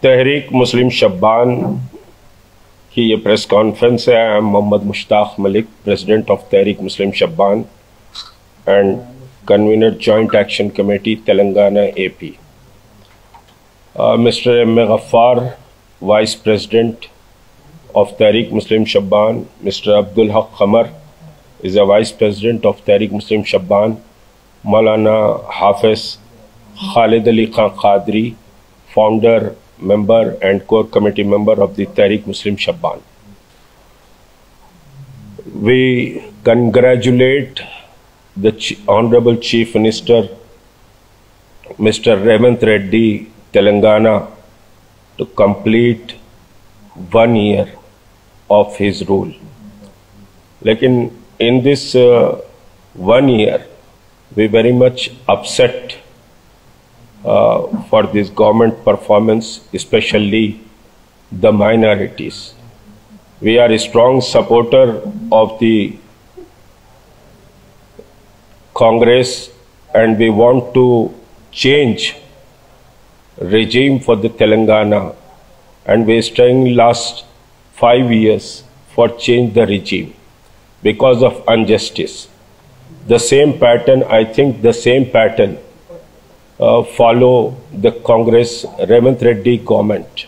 तहरीक मुस्लिम शब्बान की ये press conference है। I am Mohammed Mushtaq Malik, president of Tehreek Muslim Shabban and convener joint action committee Telangana AP. Mr. M. Ghaffar, Vice President of Tariq Muslim Shabban. Mr. Abdul Haq Khamar is a Vice President of Tariq Muslim Shabban. Maulana Hafiz Khalid Ali Khan Qadri, Founder, Member and Core Committee Member of the Tariq Muslim Shabban. We congratulate the Honorable Chief Minister, Mr. Revant Reddy, Telangana, to complete 1 year of his rule. Lekin in this 1 year, we very much upset for this government performance, especially the minorities. We are a strong supporter of the Congress and we want to change regime for the Telangana, and we are staying last 5 years for change the regime because of injustice. The same pattern, I think the same pattern follow the Congress Revant Reddy government.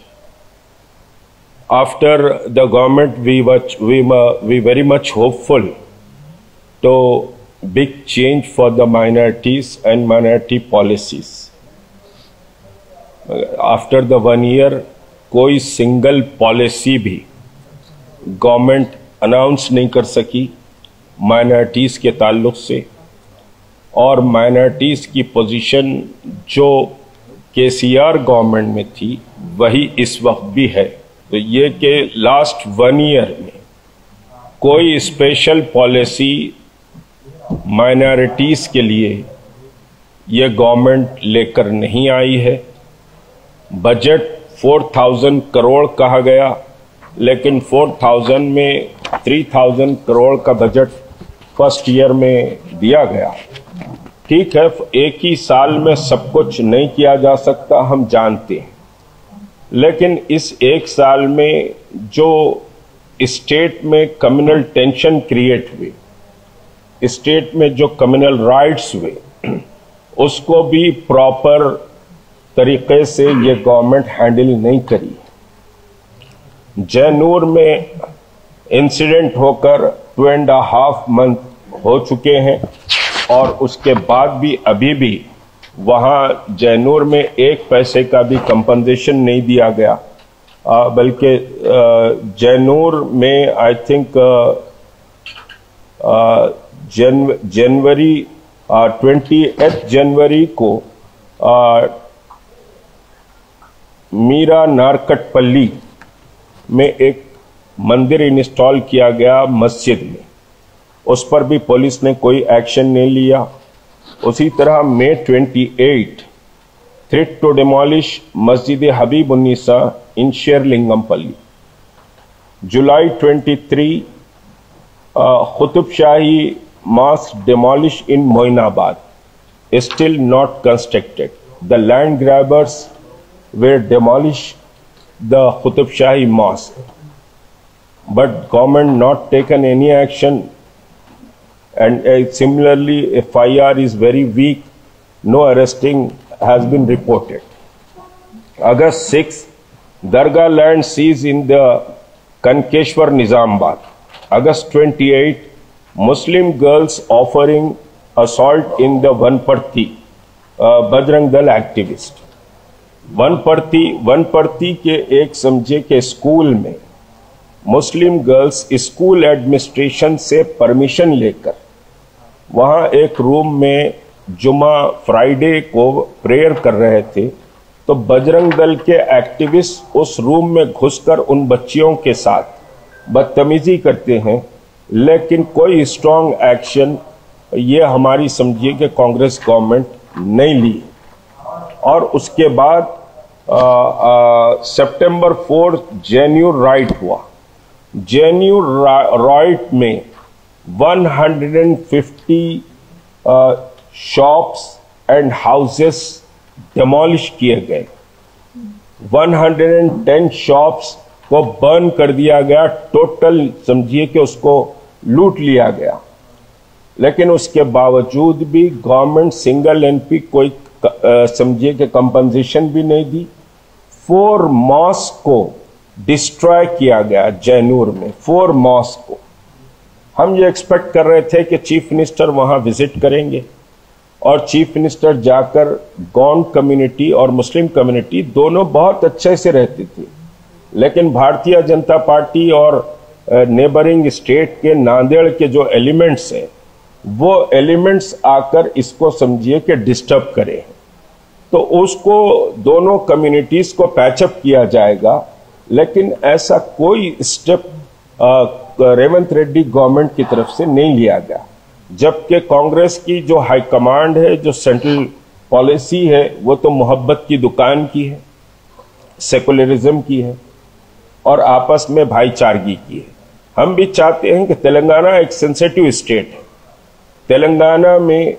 After the government, we very much hopeful to big change for the minorities and minority policies. After the 1 year, कोई single policy भी government announce नहीं कर सकी minorities के ताल्लुक से, और minorities की पोजीशन जो KCR गवर्नमेंट में थी वही इस वक्त भी है। तो ये कि लास्ट 1 ईयर में कोई स्पेशल पॉलिसी माइनॉरिटीज़ के लिए ये गवर्नमेंट लेकर नहीं आई है। बजट 4000 करोड़ कहा गया, लेकिन 4000 में 3000 करोड़ का बजट फर्स्ट ईयर में दिया गया। ठीक है, एक ही साल में सब कुछ नहीं किया जा सकता, हम जानते हैं, लेकिन इस एक साल में जो स्टेट में कम्युनल टेंशन क्रिएट हुए, स्टेट में जो कम्युनल राइट्स हुए, उसको भी प्रॉपर तरीके से ये गवर्नमेंट हैंडल नहीं करी। जैनूर में इंसिडेंट होकर 2.5 मंथ हो चुके हैं और उसके बाद भी अभी भी वहां जैनूर में 1 पैसे का भी कंपनसेशन नहीं दिया गया। बल्कि जैनूर में आई थिंक जनवरी 28 जनवरी को मीरा नारकटपल्ली में एक मंदिर इंस्टॉल किया गया मस्जिद में, उस पर भी पुलिस ने कोई एक्शन नहीं लिया। उसी तरह May 28 थ्रेट टू डिमोलिश मस्जिद हबीब उन्नीसा इन शेरलिंगमपल्ली। जुलाई 23 कुतुब शाही mosque demolished in Moinabad, still not constructed. The land grabbers were demolished the Qutub Shahi mosque, but government not taken any action, and similarly FIR is very weak, no arresting has been reported. August 6, Dargah land seized in the Kankeshwar Nizamabad. August 28, Muslim girls offering assault in the Vanparthi, Bajrang Dal activist. वनपर्ती के एक समझे के school में मुस्लिम girls school administration से permission लेकर वहां एक room में जुमा फ्राइडे को प्रेयर कर रहे थे, तो बजरंग दल के एक्टिविस्ट उस रूम में घुसकर उन बच्चियों के साथ बदतमीजी करते हैं, लेकिन कोई स्ट्रांग एक्शन ये हमारी समझिए कि कांग्रेस गवर्नमेंट नहीं ली। और उसके बाद सितंबर 4 जेन्यू राइट हुआ। जेन्यू राइट में 150 शॉप्स एंड हाउसेस डिमोलिश किए गए। 110 शॉप्स को बर्न कर दिया गया, टोटल समझिए कि उसको लूट लिया गया। लेकिन उसके बावजूद भी गवर्नमेंट सिंगल एनपी कोई समझिए कि कंपनसेशन भी नहीं दी। 4 मॉस्क को डिस्ट्रॉय किया गया जैनूर में, 4 मॉस्क को। हम ये एक्सपेक्ट कर रहे थे कि चीफ मिनिस्टर वहां विजिट करेंगे और चीफ मिनिस्टर जाकर गौंड कम्युनिटी और मुस्लिम कम्युनिटी दोनों बहुत अच्छे से रहती थी, लेकिन भारतीय जनता पार्टी और नेबरिंग स्टेट के नांदेड़ के जो एलिमेंट्स हैं वो एलिमेंट्स आकर इसको समझिए कि डिस्टर्ब करें, तो उसको दोनों कम्युनिटीज को पैचअप किया जाएगा। लेकिन ऐसा कोई स्टेप रेवंत रेड्डी गवर्नमेंट की तरफ से नहीं लिया गया, जबकि कांग्रेस की जो हाईकमांड है, जो सेंट्रल पॉलिसी है, वो तो मोहब्बत की दुकान की है, सेकुलरिज्म की है और आपस में भाईचारगी की है। हम भी चाहते हैं कि तेलंगाना एक सेंसिटिव स्टेट है, तेलंगाना में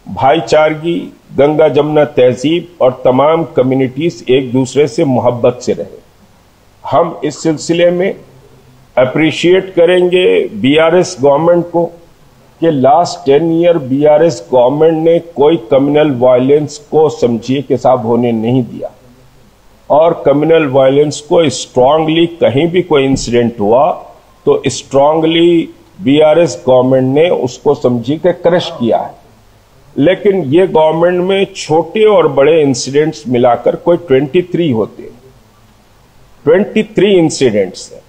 भाईचारगी, गंगा जमुना तहजीब और तमाम कम्युनिटीज एक दूसरे से मोहब्बत से रहे। हम इस सिलसिले में अप्रिशिएट करेंगे बीआरएस गवर्नमेंट को कि लास्ट 10 ईयर बीआरएस गवर्नमेंट ने कोई कम्युनल वायलेंस को समझिए के साथ होने नहीं दिया और कम्युनल वायलेंस को स्ट्रांगली, कहीं भी कोई इंसिडेंट हुआ तो स्ट्रांगली बीआरएस गवर्नमेंट ने उसको समझिए कि क्रश किया है। लेकिन ये गवर्नमेंट में छोटे और बड़े इंसिडेंट्स मिलाकर कोई 23 होते हैं, 23 इंसिडेंट्स हैं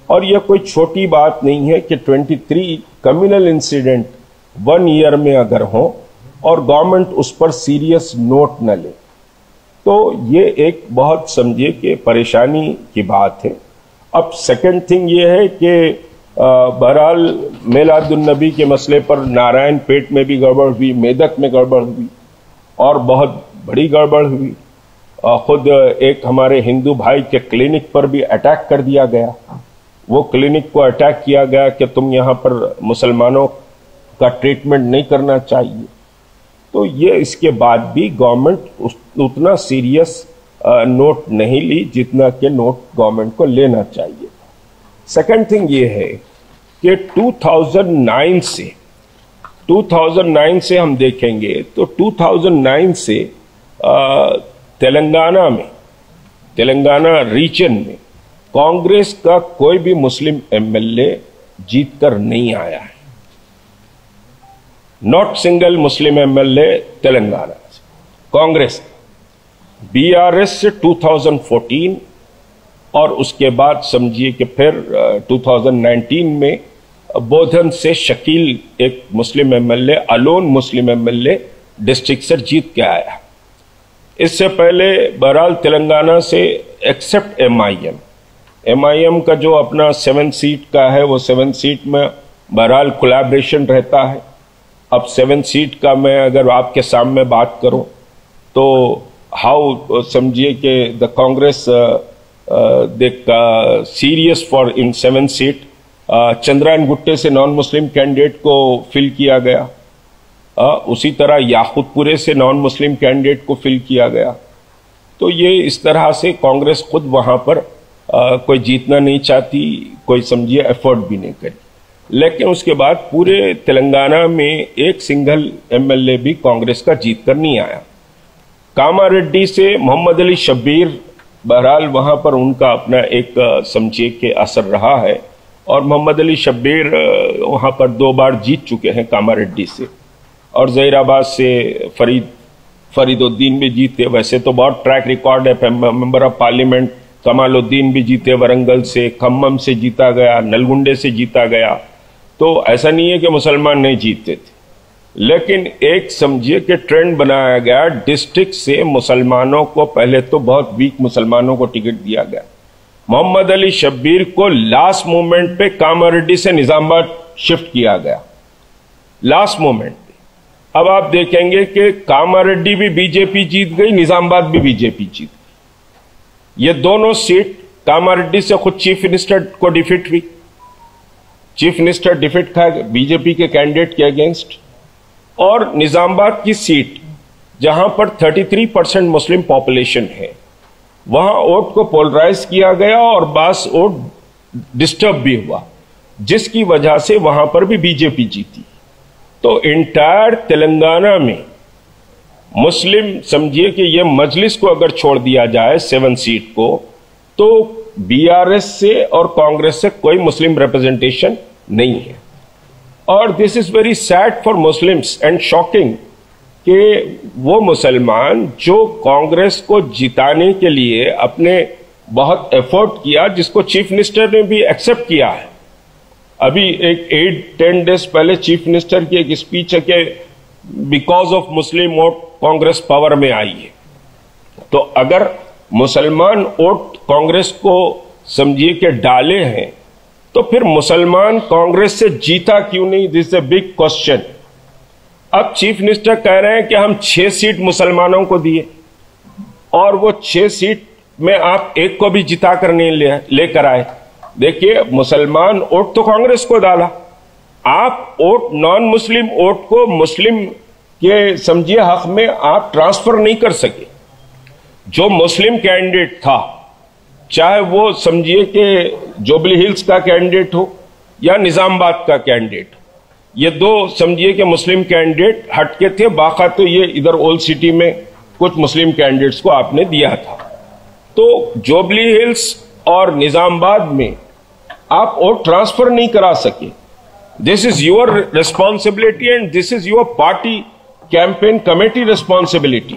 और यह कोई छोटी बात नहीं है कि 23 कम्युनल इंसिडेंट 1 ईयर में अगर हो और गवर्नमेंट उस पर सीरियस नोट न ले, तो ये एक बहुत समझिए कि परेशानी की बात है। अब सेकंड थिंग ये है कि बहरहाल मिलादुन्नबी के मसले पर नारायण पेट में भी गड़बड़ हुई, मेदक में गड़बड़ हुई और बहुत बड़ी गड़बड़ हुई। खुद एक हमारे हिंदू भाई के क्लिनिक पर भी अटैक कर दिया गया। वो क्लिनिक को अटैक किया गया कि तुम यहाँ पर मुसलमानों का ट्रीटमेंट नहीं करना चाहिए। तो ये इसके बाद भी गवर्नमेंट उतना सीरियस नोट नहीं ली जितना कि नोट गवर्नमेंट को लेना चाहिए। सेकंड थिंग ये है कि 2009 से हम देखेंगे तो 2009 से तेलंगाना रीजन में कांग्रेस का कोई भी मुस्लिम एमएलए जीतकर नहीं आया है, not single Muslim MLA Telangana से। कांग्रेस बीआरएस से 2014 और उसके बाद समझिए कि फिर 2019 में बोधन से शकील एक मुस्लिम एमएलए, अलोन मुस्लिम एमएलए डिस्ट्रिक्ट से जीत के आया। इससे पहले बहरहाल तेलंगाना से एक्सेप्ट एमआईएम का जो अपना 7 सीट का है, वो 7 सीट में बहरहाल कोलैबोरेशन रहता है। अब 7 सीट का मैं अगर आपके सामने बात करूं तो हाउ समझिए कि the Congress serious for in 7 seat. Chandrayangutta से नॉन मुस्लिम कैंडिडेट को फिल किया गया, उसी तरह याकूतपुरे से नॉन मुस्लिम कैंडिडेट को फिल किया गया। तो ये इस तरह से कांग्रेस खुद वहां पर कोई जीतना नहीं चाहती, कोई समझिए एफर्ट भी नहीं करी। लेकिन उसके बाद पूरे तेलंगाना में एक सिंगल एमएलए भी कांग्रेस का जीत कर नहीं आया। कामारेड्डी से मोहम्मद अली शब्बीर, बहरहाल वहां पर उनका अपना एक समझिए के असर रहा है और मोहम्मद अली शब्बीर वहां पर 2 बार जीत चुके हैं कामारेड्डी से, और जहीराबाद से फरीदुद्दीन भी जीते। वैसे तो बहुत ट्रैक रिकॉर्ड है, मेंबर ऑफ पार्लियामेंट कमालुद्दीन भी जीते, वरंगल से, खम्मम से जीता गया, नलगुंडे से जीता गया। तो ऐसा नहीं है कि मुसलमान नहीं जीतते थे, लेकिन एक समझिए कि ट्रेंड बनाया गया, डिस्ट्रिक्ट से मुसलमानों को पहले तो बहुत वीक मुसलमानों को टिकट दिया गया। मोहम्मद अली शब्बीर को लास्ट मोमेंट पे कामारेड्डी से निजामाबाद शिफ्ट किया गया, लास्ट मोमेंट पे। अब आप देखेंगे कि कामारेड्डी भी बीजेपी जीत गई, निजामाबाद भी बीजेपी जीत गई। ये दोनों सीट कामारेड्डी से खुद चीफ मिनिस्टर को डिफीट हुई, चीफ मिनिस्टर डिफीट था बीजेपी के कैंडिडेट के अगेंस्ट। और निजामाबाद की सीट जहां पर 33% मुस्लिम पॉपुलेशन है, वहां वोट को पोलराइज किया गया और बास वोट डिस्टर्ब भी हुआ, जिसकी वजह से वहां पर भी बीजेपी जीती। तो इंटायर तेलंगाना में मुस्लिम, समझिए कि ये मजलिस को अगर छोड़ दिया जाए 7 सीट को, तो बीआरएस से और कांग्रेस से कोई मुस्लिम रिप्रेजेंटेशन नहीं है। और this is very sad for Muslims and shocking कि वो मुसलमान जो कांग्रेस को जिताने के लिए अपने बहुत एफर्ट किया, जिसको चीफ मिनिस्टर ने भी एक्सेप्ट किया है। अभी एक 8-10 डेज पहले चीफ मिनिस्टर की एक स्पीच है कि because of Muslim vote Congress power में आई है। तो अगर मुसलमान वोट कांग्रेस को समझिए कि डाले हैं, तो फिर मुसलमान कांग्रेस से जीता क्यों नहीं? This is a big question. अब चीफ मिनिस्टर कह रहे हैं कि हम 6 सीट मुसलमानों को दिए और वो 6 सीट में आप एक को भी जिता कर नहीं लेकर आए। देखिए, मुसलमान वोट तो कांग्रेस को डाला, आप वोट नॉन मुस्लिम वोट को मुस्लिम के समझिए हक में आप ट्रांसफर नहीं कर सके। जो मुस्लिम कैंडिडेट था, चाहे वो समझिए कि जुबली हिल्स का कैंडिडेट हो या निजामाबाद का कैंडिडेट, ये 2 समझिए कि मुस्लिम कैंडिडेट हटके थे। बाका तो ये इधर ओल्ड सिटी में कुछ मुस्लिम कैंडिडेट्स को आपने दिया था। तो जुबली हिल्स और निजामाबाद में आप वोट ट्रांसफर नहीं करा सके। This is your responsibility and this is your party campaign committee responsibility.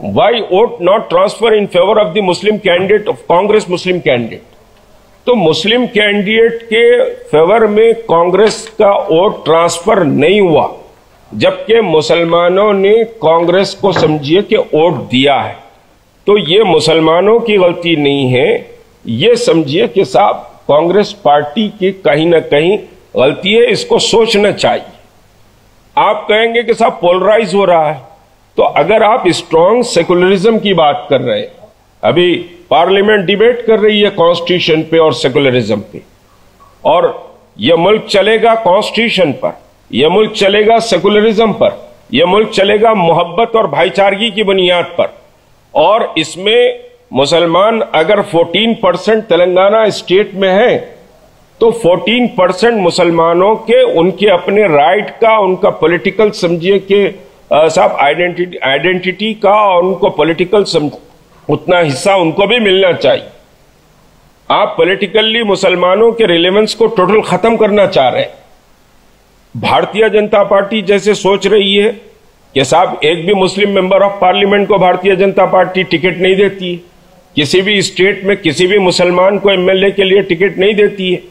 Why vote not transfer in favour of the Muslim candidate of Congress Muslim candidate? तो मुस्लिम कैंडिडेट के favour में कांग्रेस का वोट ट्रांसफर नहीं हुआ, जबकि मुसलमानों ने कांग्रेस को समझिए कि वोट दिया है। तो ये मुसलमानों की गलती नहीं है, ये समझिए कि साहब कांग्रेस पार्टी की कहीं ना कहीं गलती है, इसको सोचना चाहिए। आप कहेंगे कि साहब पोलराइज हो रहा है, तो अगर आप स्ट्रांग सेकुलरिज्म की बात कर रहे हैं, अभी पार्लियामेंट डिबेट कर रही है कॉन्स्टिट्यूशन पे और सेकुलरिज्म पे, और यह मुल्क चलेगा कॉन्स्टिट्यूशन पर, यह मुल्क चलेगा सेकुलरिज्म पर, यह मुल्क चलेगा मोहब्बत और भाईचारगी की बुनियाद पर। और इसमें मुसलमान अगर 14% तेलंगाना स्टेट में है, तो 14% मुसलमानों के उनके अपने राइट का, उनका पॉलिटिकल समझिए कि साहब आइडेंटिटी का और उनको पॉलिटिकल उतना हिस्सा उनको भी मिलना चाहिए। आप पॉलिटिकली मुसलमानों के रिलेवेंस को टोटल खत्म करना चाह रहे हैं। भारतीय जनता पार्टी जैसे सोच रही है कि साहब एक भी मुस्लिम मेंबर ऑफ पार्लियामेंट को भारतीय जनता पार्टी टिकट नहीं देती है, किसी भी स्टेट में किसी भी मुसलमान को एमएलए के लिए टिकट नहीं देती है।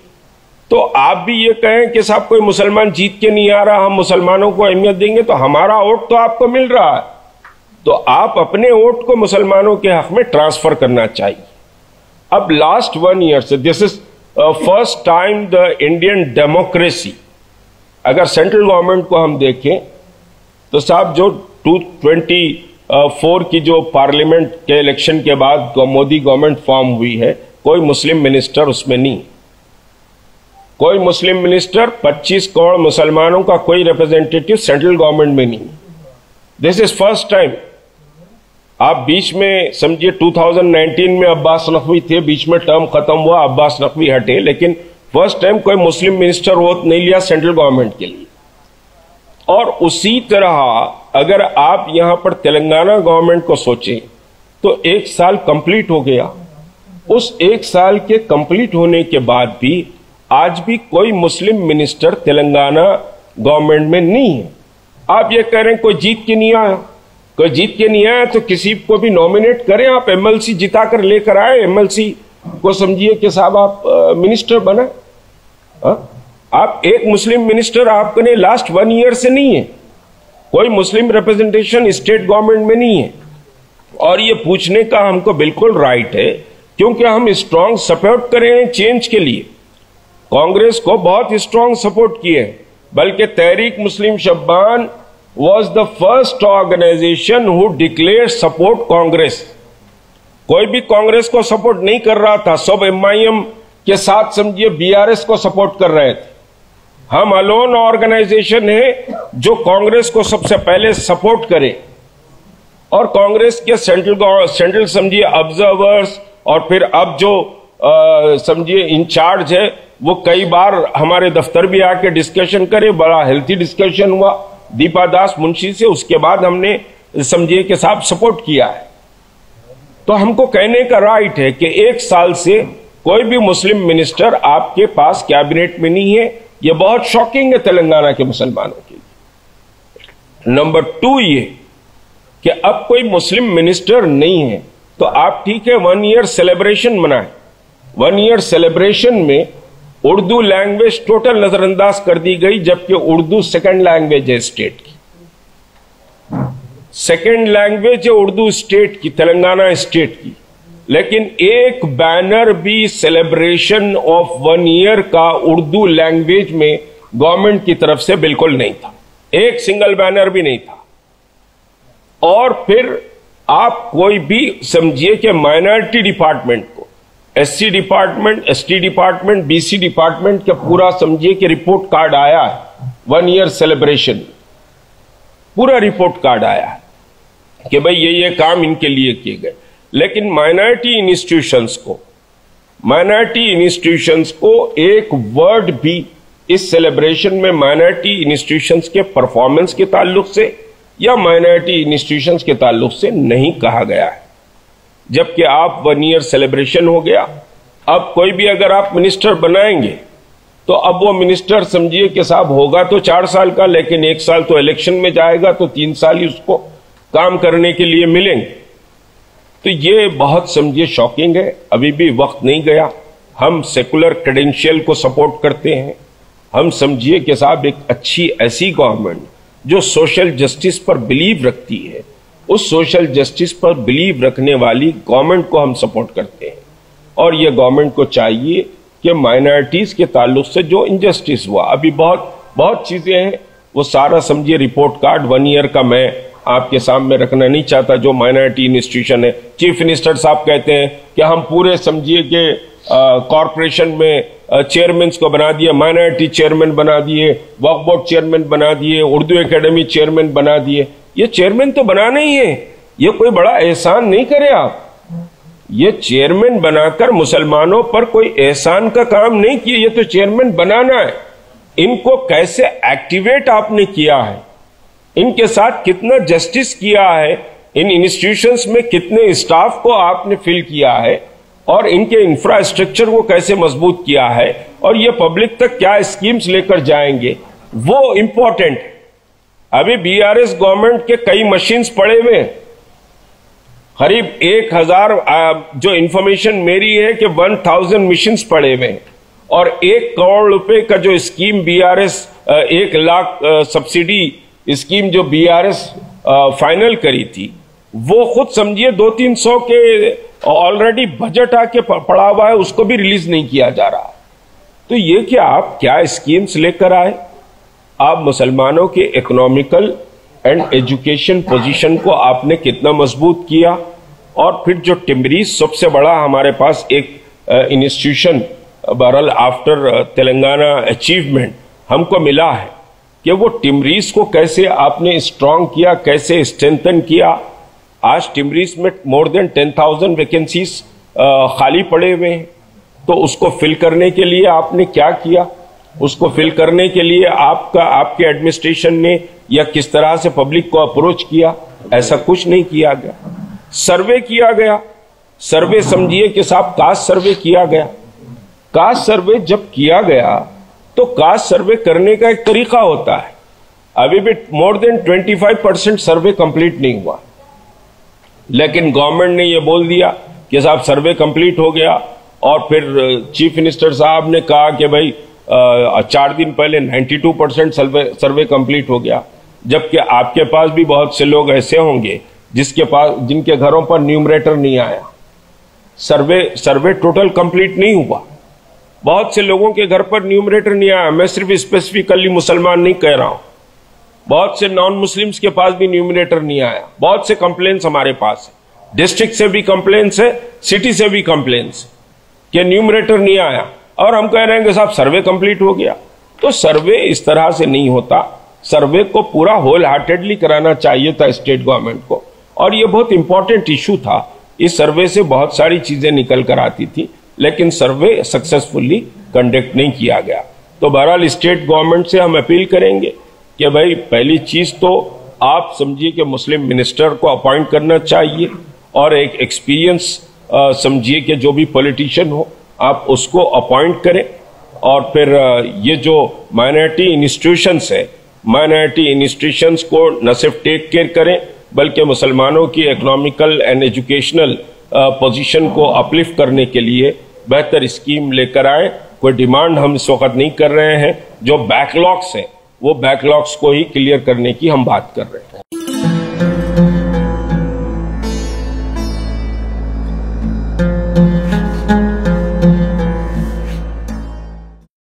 तो आप भी ये कहें कि साहब कोई मुसलमान जीत के नहीं आ रहा, हम मुसलमानों को अहमियत देंगे, तो हमारा वोट तो आपको मिल रहा है, तो आप अपने वोट को मुसलमानों के हक में ट्रांसफर करना चाहिए। अब लास्ट 1 ईयर से this is first time the Indian democracy, अगर सेंट्रल गवर्नमेंट को हम देखें तो साहब जो 2024 की जो पार्लियामेंट के इलेक्शन के बाद मोदी गवर्नमेंट फॉर्म हुई है, कोई मुस्लिम मिनिस्टर उसमें नहीं, कोई मुस्लिम मिनिस्टर, 25 करोड़ मुसलमानों का कोई रिप्रेजेंटेटिव सेंट्रल गवर्नमेंट में नहीं। This is first time. आप बीच में समझिए 2019 में अब्बास नकवी थे, बीच में टर्म खत्म हुआ, अब्बास नकवी हटे, लेकिन फर्स्ट टाइम कोई मुस्लिम मिनिस्टर वोट नहीं लिया सेंट्रल गवर्नमेंट के लिए। और उसी तरह अगर आप यहां पर तेलंगाना गवर्नमेंट को सोचें तो 1 साल कंप्लीट हो गया, उस 1 साल के कंप्लीट होने के बाद भी आज भी कोई मुस्लिम मिनिस्टर तेलंगाना गवर्नमेंट में नहीं है। आप ये कह रहे हैं कोई जीत के नहीं आया, कोई जीत के नहीं आया तो किसी को भी नॉमिनेट करें, आप एमएलसी जिता कर लेकर आए, एमएलसी को समझिए कि साहब आप मिनिस्टर बना। आप एक मुस्लिम मिनिस्टर आपने लास्ट 1 ईयर से नहीं है, कोई मुस्लिम रिप्रेजेंटेशन स्टेट गवर्नमेंट में नहीं है। और ये पूछने का हमको बिल्कुल राइट है, क्योंकि हम स्ट्रांग सपोर्ट कर रहे हैं चेंज के लिए, कांग्रेस को बहुत स्ट्रांग सपोर्ट किए, बल्कि तहरीक Muslim शब्बान was the first organization who declared support Congress. कोई भी कांग्रेस को सपोर्ट नहीं कर रहा था, सब एमआईएम के साथ समझिए बीआरएस को सपोर्ट कर रहे थे। हम अलोन ऑर्गेनाइजेशन है जो कांग्रेस को सबसे पहले सपोर्ट करे। और कांग्रेस के सेंट्रल समझिए ऑब्जर्वर्स और फिर अब जो समझिए इंचार्ज है वो कई बार हमारे दफ्तर भी आके डिस्कशन करे, बड़ा हेल्थी डिस्कशन हुआ दीपा दास मुंशी से, उसके बाद हमने समझिए के साथ सपोर्ट किया है। तो हमको कहने का राइट है कि 1 साल से कोई भी मुस्लिम मिनिस्टर आपके पास कैबिनेट में नहीं है। यह बहुत शॉकिंग है तेलंगाना के मुसलमानों के लिए। नंबर 2 ये कि अब कोई मुस्लिम मिनिस्टर नहीं है तो आप ठीक है 1 ईयर सेलिब्रेशन मनाएं। 1 ईयर सेलिब्रेशन में उर्दू लैंग्वेज टोटल नजरअंदाज कर दी गई, जबकि उर्दू सेकंड लैंग्वेज है स्टेट की। सेकंड लैंग्वेज है उर्दू स्टेट की, तेलंगाना स्टेट की। लेकिन एक बैनर भी सेलिब्रेशन ऑफ 1 ईयर का उर्दू लैंग्वेज में गवर्नमेंट की तरफ से बिल्कुल नहीं था, एक सिंगल बैनर भी नहीं था। और फिर आप कोई भी समझिए कि माइनॉरिटी डिपार्टमेंट को, SC department, ST department, BC department का पूरा समझिए कि रिपोर्ट कार्ड आया है 1 ईयर सेलिब्रेशन, पूरा रिपोर्ट कार्ड आया है कि भाई ये काम इनके लिए किए गए। लेकिन माइनॉरिटी इंस्टीट्यूशंस को एक वर्ड भी इस सेलिब्रेशन में माइनॉरिटी इंस्टीट्यूशंस के परफॉर्मेंस के ताल्लुक से या माइनॉरिटी इंस्टीट्यूशंस के ताल्लुक से नहीं कहा गया है। जबकि आप 1 ईयर सेलिब्रेशन हो गया, अब कोई भी अगर आप मिनिस्टर बनाएंगे तो अब वो मिनिस्टर समझिए कि साहब होगा तो 4 साल का, लेकिन 1 साल तो इलेक्शन में जाएगा, तो 3 साल ही उसको काम करने के लिए मिलेंगे। तो ये बहुत समझिए शॉकिंग है। अभी भी वक्त नहीं गया। हम सेकुलर क्रेडेंशियल को सपोर्ट करते हैं। हम समझिए कि साहब एक अच्छी ऐसी गवर्नमेंट जो सोशल जस्टिस पर बिलीव रखती है, उस सोशल जस्टिस पर बिलीव रखने वाली गवर्नमेंट को हम सपोर्ट करते हैं। और ये गवर्नमेंट को चाहिए कि माइनॉरिटीज के ताल्लुक से जो इनजस्टिस हुआ, अभी बहुत चीजें हैं, वो सारा समझिए रिपोर्ट कार्ड 1 ईयर का मैं आपके सामने रखना नहीं चाहता। जो माइनॉरिटी इंस्टीट्यूशन है, चीफ मिनिस्टर साहब कहते हैं कि हम पूरे समझिए कि कॉरपोरेशन में चेयरमैन को बना दिया, माइनॉरिटी चेयरमैन बना दिए, वक्फ बोर्ड चेयरमैन बना दिए, उर्दू एकेडमी चेयरमैन बना दिए। ये चेयरमैन तो बनाना ही है, ये कोई बड़ा एहसान नहीं करे आप। ये चेयरमैन बनाकर मुसलमानों पर कोई एहसान का काम नहीं किया, ये तो चेयरमैन बनाना है। इनको कैसे एक्टिवेट आपने किया है, इनके साथ कितना जस्टिस किया है, इन इंस्टीट्यूशंस में कितने स्टाफ को आपने फिल किया है, और इनके इंफ्रास्ट्रक्चर को कैसे मजबूत किया है, और ये पब्लिक तक क्या स्कीम्स लेकर जाएंगे, वो इंपॉर्टेंट है। अभी बीआरएस गवर्नमेंट के कई मशीन्स पड़े हुए हैं, करीब 1000, जो इंफॉर्मेशन मेरी है कि 1000 मशीन्स पड़े हुए हैं, और 1 करोड़ रुपए का जो scheme BRS 1 lakh subsidy scheme जो बीआरएस फाइनल करी थी, वो खुद समझिए 200-300 के ऑलरेडी बजट आके पड़ा हुआ है, उसको भी रिलीज नहीं किया जा रहा। तो ये कि आप क्या स्कीम्स लेकर आए, आप मुसलमानों के इकोनॉमिकल एंड एजुकेशन पोजीशन को आपने कितना मजबूत किया। और फिर जो टिम्बरीज सबसे बड़ा हमारे पास एक इंस्टीट्यूशन बहरहाल आफ्टर तेलंगाना अचीवमेंट हमको मिला है कि वो टिम्बरीज को कैसे आपने स्ट्रांग किया, कैसे स्ट्रेंथन किया। आज टिम्बरीज में मोर देन 10,000 वैकेंसीज खाली पड़े हुए हैं, तो उसको फिल करने के लिए आपने क्या किया, उसको फिल करने के लिए आपके एडमिनिस्ट्रेशन ने या किस तरह से पब्लिक को अप्रोच किया, ऐसा कुछ नहीं किया गया। सर्वे किया गया, सर्वे समझिए कि साहब कास्ट सर्वे किया गया। कास्ट सर्वे जब किया गया तो कास्ट सर्वे करने का एक तरीका होता है। अभी भी मोर देन 25% सर्वे कंप्लीट नहीं हुआ, लेकिन गवर्नमेंट ने यह बोल दिया कि साहब सर्वे कंप्लीट हो गया, और फिर चीफ मिनिस्टर साहब ने कहा कि भाई 4 दिन पहले 92% सर्वे कंप्लीट हो गया। जबकि आपके पास भी बहुत से लोग ऐसे होंगे जिनके घरों पर न्यूमरेटर नहीं आया, सर्वे टोटल कंप्लीट नहीं हुआ। बहुत से लोगों के घर पर न्यूमरेटर नहीं आया। मैं सिर्फ स्पेसिफिकली मुसलमान नहीं कह रहा हूं, बहुत से नॉन मुस्लिम्स के पास भी न्यूमरेटर नहीं आया। बहुत से कंप्लेंट्स हमारे पास है, डिस्ट्रिक्ट से भी कंप्लेंट्स है, सिटी से भी कंप्लेंट्स कि न्यूमरेटर नहीं आया, और हम कह रहे हैं कि साहब सर्वे कंप्लीट हो गया। तो सर्वे इस तरह से नहीं होता। सर्वे को पूरा होल हार्टेडली कराना चाहिए था स्टेट गवर्नमेंट को, और ये बहुत इंपॉर्टेंट इशू था। इस सर्वे से बहुत सारी चीजें निकल कर आती थी, लेकिन सर्वे सक्सेसफुली कंडक्ट नहीं किया गया। तो बहरहाल स्टेट गवर्नमेंट से हम अपील करेंगे कि भाई पहली चीज तो आप समझिए कि मुस्लिम मिनिस्टर को अपॉइंट करना चाहिए, और एक एक्सपीरियंस समझिए कि जो भी पॉलिटिशियन हो आप उसको अपॉइंट करें। और फिर ये जो माइनॉरिटी इंस्टीट्यूशंस है, माइनॉरिटी इंस्टीट्यूशंस को न सिर्फ टेक केयर करें बल्कि मुसलमानों की इकोनॉमिकल एंड एजुकेशनल पोजीशन को अपलिफ्ट करने के लिए बेहतर स्कीम लेकर आए। कोई डिमांड हम इस वक्त नहीं कर रहे हैं, जो बैकलॉग्स है वो बैकलॉग्स को ही क्लियर करने की हम बात कर रहे हैं।